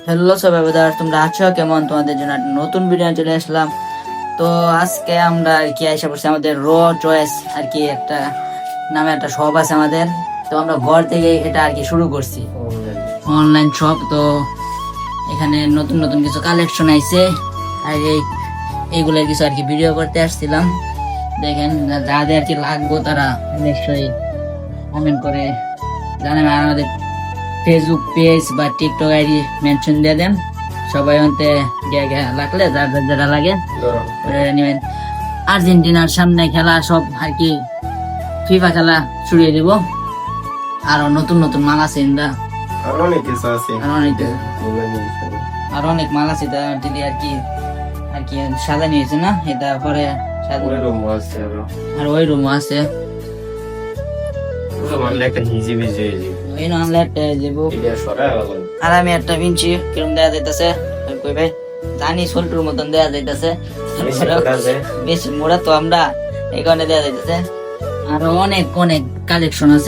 Hello সবাই brother, তোমরা আছো কেমন? তোমাদের জন্য একটা নতুন ভিডিও চলে আসলাম। তো আজকে আমরা আর কি আশা করছি আমাদের র চয়েস আর কি একটা নামে একটা শপ আছে আমাদের। তো আমরা ঘর থেকে এটা আর কি শুরু করছি, অনলাইন শপ। তো এখানে নতুন নতুন কিছু কালেকশন আইছে, আর এইগুলোর কিছু আর কি ভিডিও করতে আসছিলাম। দেখেন যাদের আর কি লাগবো তারা নিশ্চয়ই কমেন্ট করে জানেন, আর আমাদের ফেসবুক পেজ বা টিকটক আইডি মেনশন দিয়ে দেন। সবাই অন্তে লাগলে যারা লাগে নেবেন। আর্জেন্টিনার সামনে খেলা সব আর কি ফিফা খেলা ছড়িয়ে দিব। আরো নতুন নতুন মাল আছে আরো অনেক মাল আছে দিদি আর কি সাজা নিয়েছে না, এটা পরে আর ওই রুম আছে আর আমি একটা কিনছি কিরম দেয়া যাইতেছে কই ভাই জানি সোল্টুর মতন দেয়া যাইতেছে, বেশি মোড়া তো আমরা এই কারণে দেয়া যাইতেছে। আরো অনেক অনেক কালেকশন আছে।